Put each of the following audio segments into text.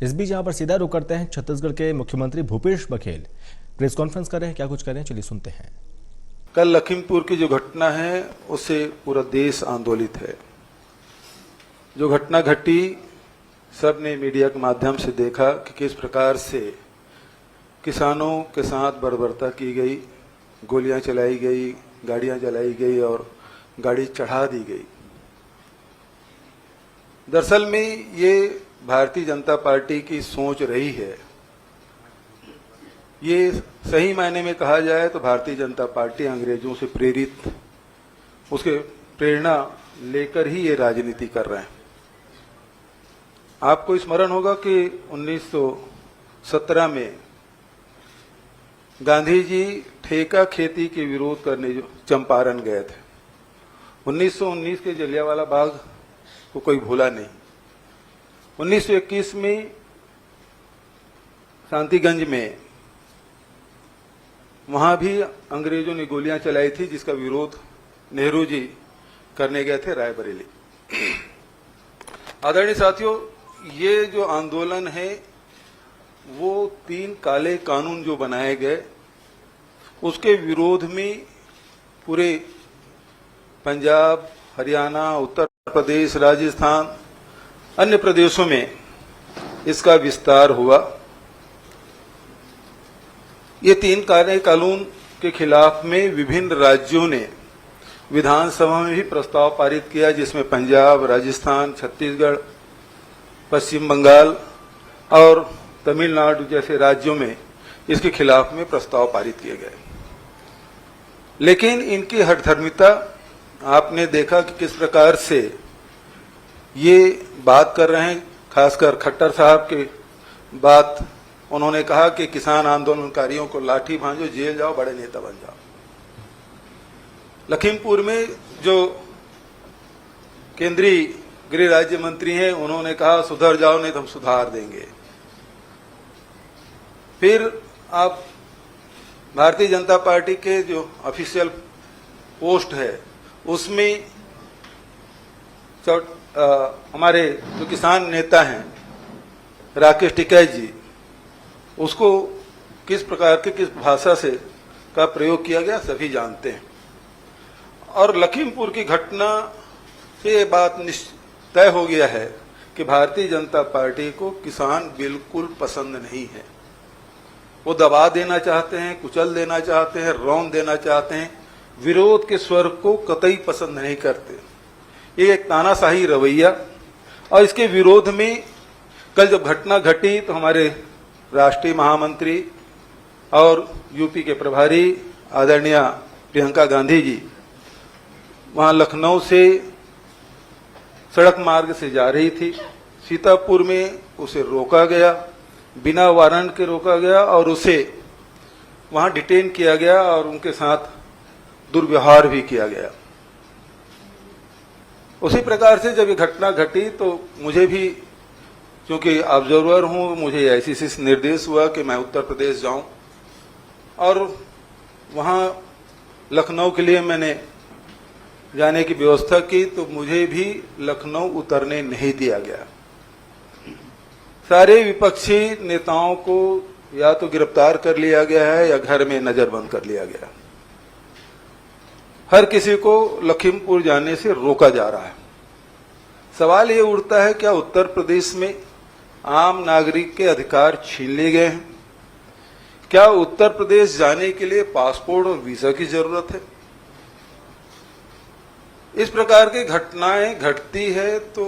इस बीच यहाँ पर सीधा रुख करते हैं छत्तीसगढ़ के मुख्यमंत्री भूपेश बघेल प्रेस कॉन्फ्रेंस कर रहे हैं। क्या कुछ कर रहे हैं, चलिए सुनते हैं। कल लखीमपुर की जो घटना है उससे पूरा देश आंदोलित है। जो घटना घटी सब ने मीडिया के माध्यम से देखा कि किस प्रकार से किसानों के साथ बर्बरता की गई, गोलियां चलाई गई, गाड़ियां जलाई गई और गाड़ी चढ़ा दी गई। दरअसल में ये भारतीय जनता पार्टी की सोच रही है। ये सही मायने में कहा जाए तो भारतीय जनता पार्टी अंग्रेजों से प्रेरित, उसके प्रेरणा लेकर ही ये राजनीति कर रहे हैं। आपको स्मरण होगा कि 1917 में गांधी जी ठेका खेती के विरोध करने जो चंपारण गए थे। 1919 के जलियांवाला बाग को कोई भूला नहीं। 1921 में शांतिगंज में वहां भी अंग्रेजों ने गोलियां चलाई थी, जिसका विरोध नेहरू जी करने गए थे रायबरेली। आदरणीय साथियों, ये जो आंदोलन है वो 3 काले कानून जो बनाए गए उसके विरोध में पूरे पंजाब, हरियाणा, उत्तर प्रदेश, राजस्थान, अन्य प्रदेशों में इसका विस्तार हुआ। ये 3 काले कानून के खिलाफ में विभिन्न राज्यों ने विधानसभा में भी प्रस्ताव पारित किया, जिसमें पंजाब, राजस्थान, छत्तीसगढ़, पश्चिम बंगाल और तमिलनाडु जैसे राज्यों में इसके खिलाफ में प्रस्ताव पारित किए गए। लेकिन इनकी हठधर्मिता आपने देखा कि किस प्रकार से ये बात कर रहे हैं। खासकर खट्टर साहब के बात, उन्होंने कहा कि किसान आंदोलनकारियों को लाठी भांजो, जेल जाओ, बड़े नेता बन जाओ। लखीमपुर में जो केंद्रीय गृह राज्य मंत्री हैं, उन्होंने कहा सुधर जाओ नहीं तो हम सुधार देंगे। फिर आप भारतीय जनता पार्टी के जो ऑफिशियल पोस्ट है उसमें हमारे जो किसान नेता हैं राकेश टिकैत जी, उसको किस प्रकार के किस भाषा से का प्रयोग किया गया सभी जानते हैं। और लखीमपुर की घटना से ये बात तय हो गया है कि भारतीय जनता पार्टी को किसान बिल्कुल पसंद नहीं है। वो दबा देना चाहते हैं, कुचल देना चाहते हैं, रौंद देना चाहते हैं, विरोध के स्वर को कतई पसंद नहीं करते। ये एक तानाशाही रवैया, और इसके विरोध में कल जब घटना घटी तो हमारे राष्ट्रीय महामंत्री और यूपी के प्रभारी आदरणीय प्रियंका गांधी जी वहां लखनऊ से सड़क मार्ग से जा रही थी। सीतापुर में उसे रोका गया, बिना वारंट के रोका गया और उसे वहां डिटेन किया गया और उनके साथ दुर्व्यवहार भी किया गया। उसी प्रकार से जब ये घटना घटी तो मुझे भी, क्योंकि ऑब्जर्वर हूं, मुझे आईसीसी से निर्देश हुआ कि मैं उत्तर प्रदेश जाऊं और वहां लखनऊ के लिए मैंने जाने की व्यवस्था की, तो मुझे भी लखनऊ उतरने नहीं दिया गया। सारे विपक्षी नेताओं को या तो गिरफ्तार कर लिया गया है या घर में नजरबंद कर लिया गया। हर किसी को लखीमपुर जाने से रोका जा रहा है। सवाल ये उठता है, क्या उत्तर प्रदेश में आम नागरिक के अधिकार छीन लिए गए हैं? क्या उत्तर प्रदेश जाने के लिए पासपोर्ट और वीजा की जरूरत है? इस प्रकार की घटनाएं घटती है तो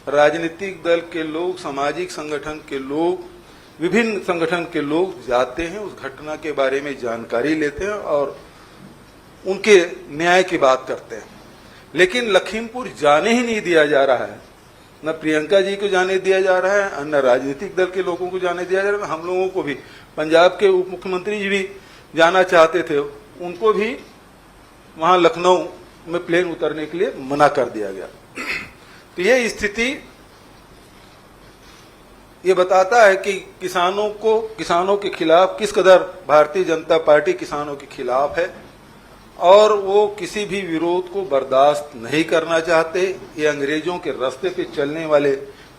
राजनीतिक दल के लोग, सामाजिक संगठन के लोग, विभिन्न संगठन के लोग जाते हैं, उस घटना के बारे में जानकारी लेते हैं और उनके न्याय की बात करते हैं। लेकिन लखीमपुर जाने ही नहीं दिया जा रहा है। न प्रियंका जी को जाने दिया जा रहा है, न राजनीतिक दल के लोगों को जाने दिया जा रहा है। हम लोगों को भी, पंजाब के उप मुख्यमंत्री जी भी जाना चाहते थे, उनको भी वहां लखनऊ में प्लेन उतरने के लिए मना कर दिया गया। तो ये स्थिति ये बताता है कि किसानों के खिलाफ किस कदर भारतीय जनता पार्टी किसानों के खिलाफ है और वो किसी भी विरोध को बर्दाश्त नहीं करना चाहते। ये अंग्रेजों के रास्ते पे चलने वाले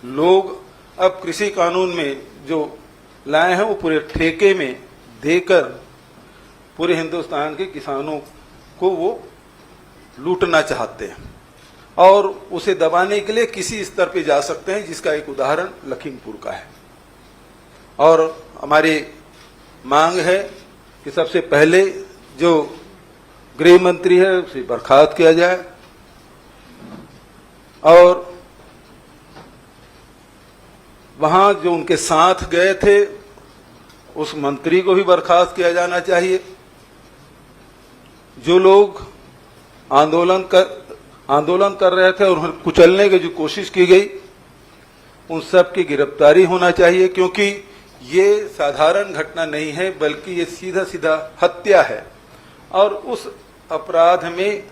लोग अब कृषि कानून में जो लाए हैं वो पूरे ठेके में देकर पूरे हिंदुस्तान के किसानों को वो लूटना चाहते हैं और उसे दबाने के लिए किसी स्तर पे जा सकते हैं, जिसका एक उदाहरण लखीमपुर का है। और हमारी मांग है कि सबसे पहले जो गृह मंत्री है उसे बर्खास्त किया जाए और वहां जो उनके साथ गए थे उस मंत्री को भी बर्खास्त किया जाना चाहिए। जो लोग आंदोलन कर रहे थे और उन्हें कुचलने की जो कोशिश की गई उन सब की गिरफ्तारी होना चाहिए, क्योंकि ये साधारण घटना नहीं है बल्कि ये सीधा सीधा हत्या है और उस अपराध में,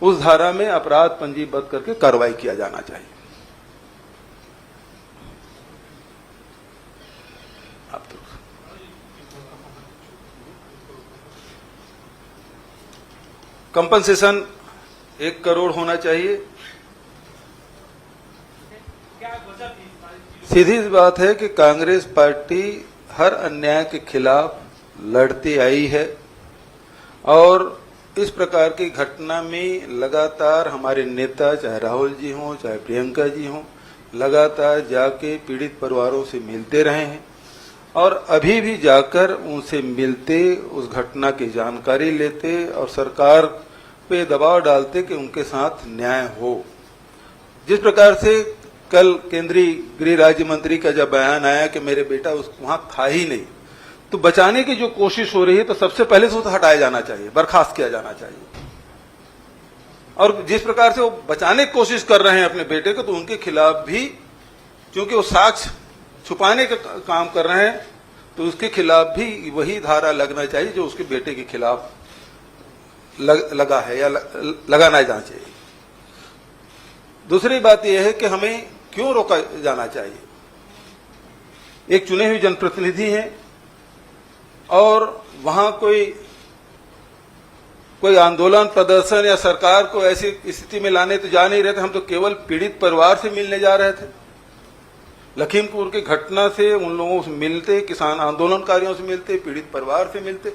उस धारा में अपराध पंजीबद्ध करके कार्रवाई किया जाना चाहिए। कंपनसेशन 1 करोड़ होना चाहिए। सीधी सी बात है कि कांग्रेस पार्टी हर अन्याय के खिलाफ लड़ती आई है और इस प्रकार की घटना में लगातार हमारे नेता, चाहे राहुल जी हों चाहे प्रियंका जी हों, लगातार जाके पीड़ित परिवारों से मिलते रहे हैं और अभी भी जाकर उनसे मिलते, उस घटना की जानकारी लेते और सरकार पे दबाव डालते कि उनके साथ न्याय हो। जिस प्रकार से कल केंद्रीय गृह राज्य मंत्री का जब बयान आया कि मेरे बेटा वहां था ही नहीं, तो बचाने की जो कोशिश हो रही है तो सबसे पहले से उसे हटाया जाना चाहिए, बर्खास्त किया जाना चाहिए। और जिस प्रकार से वो बचाने की कोशिश कर रहे हैं अपने बेटे को, तो उनके खिलाफ भी, क्योंकि वो साक्ष्य छुपाने का काम कर रहे हैं, तो उसके खिलाफ भी वही धारा लगना चाहिए जो उसके बेटे के खिलाफ लगा है या लगाना जाना चाहिए। दूसरी बात यह है कि हमें क्यों रोका जाना चाहिए। एक चुने हुए जनप्रतिनिधि हैं और वहां कोई आंदोलन, प्रदर्शन या सरकार को ऐसी स्थिति में लाने तो जा नहीं रहे थे। हम तो केवल पीड़ित परिवार से मिलने जा रहे थे। लखीमपुर की घटना से उन लोगों से मिलते, किसान आंदोलनकारियों से मिलते, पीड़ित परिवार से मिलते,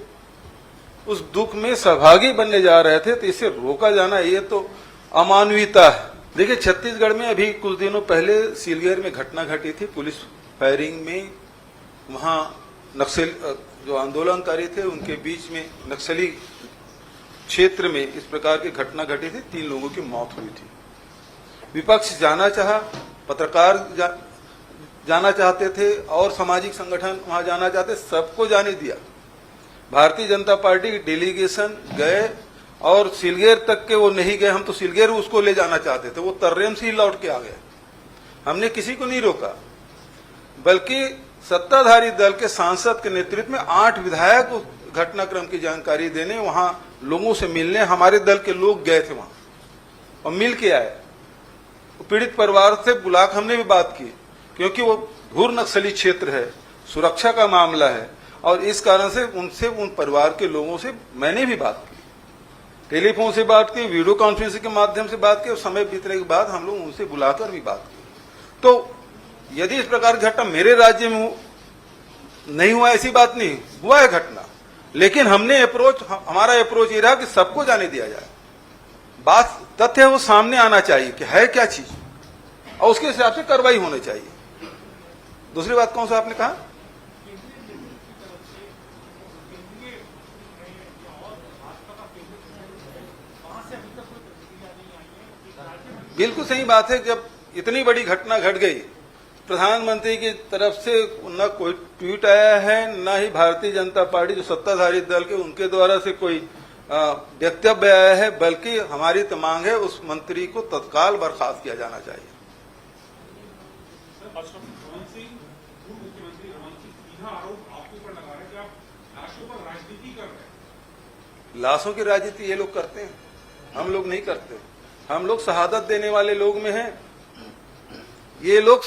उस दुख में सहभागी बनने जा रहे थे, तो इसे रोका जाना ये तो अमानवीयता है। देखिए, छत्तीसगढ़ में अभी कुछ दिनों पहले सीलगेर में घटना घटी थी, पुलिस फायरिंग में वहां नक्सल जो आंदोलनकारी थे उनके बीच में नक्सली क्षेत्र में इस प्रकार की घटना घटी थी, 3 लोगों की मौत हुई थी। विपक्ष जाना चाहा, पत्रकार जाना चाहते थे और सामाजिक संगठन वहां जाना चाहते, सबको जाने दिया। भारतीय जनता पार्टी की डेलीगेशन गए और सिलगेर तक के वो नहीं गए। हम तो सिलगेर उसको ले जाना चाहते थे, वो तर्रेम से ही लौट के आ गए। हमने किसी को नहीं रोका, बल्कि सत्ताधारी दल के सांसद के नेतृत्व में 8 विधायक उस घटनाक्रम की जानकारी देने, वहां लोगों से मिलने हमारे दल के लोग गए थे वहां और मिल के आए। पीड़ित परिवार से बुलाकर हमने भी बात की, क्योंकि वो घूर नक्सली क्षेत्र है, सुरक्षा का मामला है और इस कारण से उन परिवार के लोगों से मैंने भी बात की, टेलीफोन से बात की, वीडियो कॉन्फ्रेंसिंग के माध्यम से बात की और समय बीतने के बाद हम लोग उनसे बुलाकर भी बात की। तो यदि इस प्रकार की घटना मेरे राज्य में नहीं हुआ, ऐसी बात नहीं, हुआ है घटना, लेकिन हमारा अप्रोच ये रहा कि सबको जाने दिया जाए। बात तथ्य वो सामने आना चाहिए कि है क्या चीज और उसके हिसाब से कार्रवाई होनी चाहिए। दूसरी बात कौन सा आपने कहा? बिल्कुल सही बात है। जब इतनी बड़ी घटना घट गई, प्रधानमंत्री की तरफ से न कोई ट्वीट आया है, न ही भारतीय जनता पार्टी जो सत्ताधारी दल के उनके द्वारा से कोई वक्तव्य आया है, बल्कि हमारी तो मांग है उस मंत्री को तत्काल बर्खास्त किया जाना चाहिए। लाशों की राजनीति ये लोग करते हैं, हम लोग नहीं करते। हम लोग शहादत देने वाले लोग में हैं, ये लोग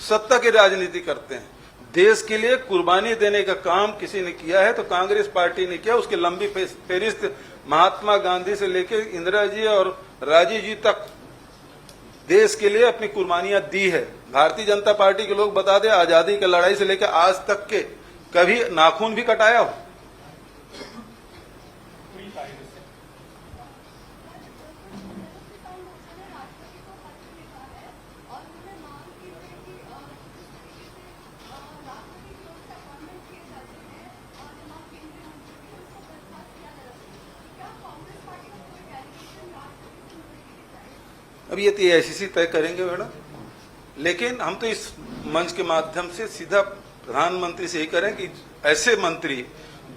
सत्ता की राजनीति करते हैं। देश के लिए कुर्बानी देने का काम किसी ने किया है तो कांग्रेस पार्टी ने किया। उसकी लंबी फहरिस्त महात्मा गांधी से लेकर इंदिरा जी और राजीव जी तक देश के लिए अपनी कुर्बानियां दी है। भारतीय जनता पार्टी के लोग बता दें, आजादी की लड़ाई से लेकर आज तक के कभी नाखून भी कटाया हो? अब ये तो AICC तय करेंगे मैडम, लेकिन हम तो इस मंच के माध्यम से सीधा प्रधानमंत्री से ही करें कि ऐसे मंत्री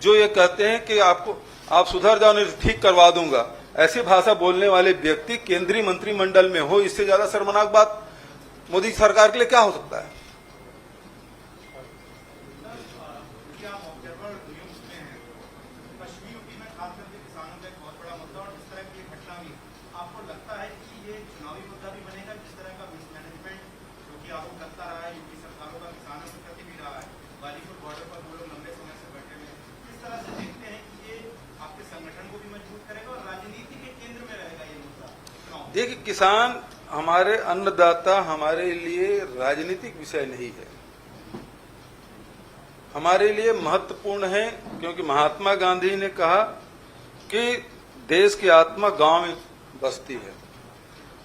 जो ये कहते हैं कि आप सुधर जाओ नहीं ठीक करवा दूंगा, ऐसी भाषा बोलने वाले व्यक्ति केंद्रीय मंत्रिमंडल में हो, इससे ज्यादा शर्मनाक बात मोदी सरकार के लिए क्या हो सकता है? देखिए, किसान हमारे अन्नदाता हमारे लिए राजनीतिक विषय नहीं है, हमारे लिए महत्वपूर्ण है, क्योंकि महात्मा गांधी ने कहा कि देश की आत्मा गांव में बसती है।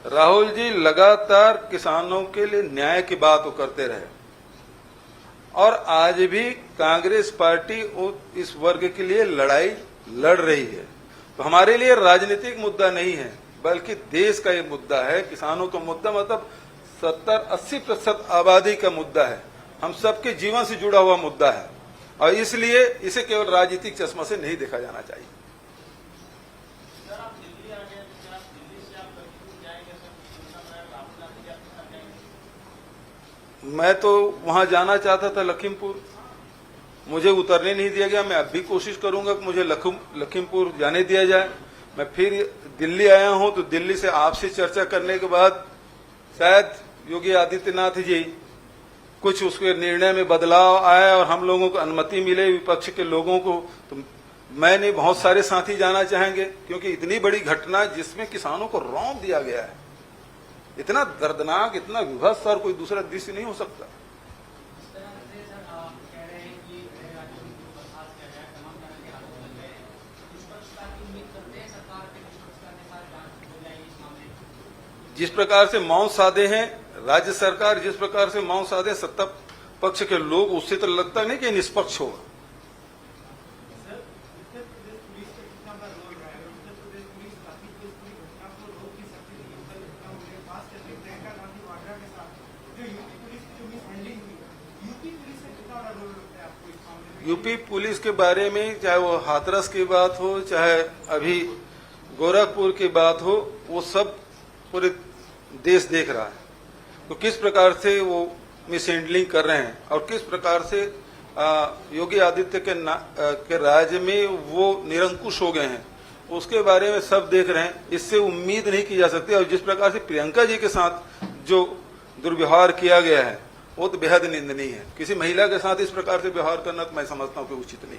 राहुल जी लगातार किसानों के लिए न्याय की बात करते रहे और आज भी कांग्रेस पार्टी इस वर्ग के लिए लड़ाई लड़ रही है। तो हमारे लिए राजनीतिक मुद्दा नहीं है, बल्कि देश का ये मुद्दा है। किसानों का मुद्दा मतलब 70-80% आबादी का मुद्दा है, हम सबके जीवन से जुड़ा हुआ मुद्दा है और इसलिए इसे केवल राजनीतिक चश्मा से नहीं देखा जाना चाहिए। मैं तो वहां जाना चाहता था लखीमपुर, मुझे उतरने नहीं दिया गया। मैं अब भी कोशिश करूंगा कि मुझे लखीमपुर जाने दिया जाए। मैं फिर दिल्ली आया हूं, तो दिल्ली से आपसे चर्चा करने के बाद शायद योगी आदित्यनाथ जी कुछ उसके निर्णय में बदलाव आया और हम लोगों को अनुमति मिले, विपक्ष के लोगों को। तो मैं नहीं, बहुत सारे साथी जाना चाहेंगे, क्योंकि इतनी बड़ी घटना जिसमें किसानों को रौंद दिया गया है, इतना दर्दनाक, इतना विभत्स और कोई दूसरा दृश्य नहीं हो सकता। जिस प्रकार से मौन साधे हैं राज्य सरकार, जिस प्रकार से मौन साधे सत्ता पक्ष के लोग, उससे तो लगता नहीं कि निष्पक्ष होगा। यूपी पुलिस के बारे में, चाहे वो हाथरस की बात हो, चाहे अभी गोरखपुर की बात हो, वो सब पूरे देश देख रहा है। तो किस प्रकार से वो मिस हैंडलिंग कर रहे हैं और किस प्रकार से योगी आदित्य के राज्य में वो निरंकुश हो गए हैं, उसके बारे में सब देख रहे हैं। इससे उम्मीद नहीं की जा सकती। और जिस प्रकार से प्रियंका जी के साथ जो दुर्व्यवहार किया गया है, वो तो बेहद निंदनीय है। किसी महिला के साथ इस प्रकार से व्यवहार करना तो मैं समझता हूँ कि उचित नहीं।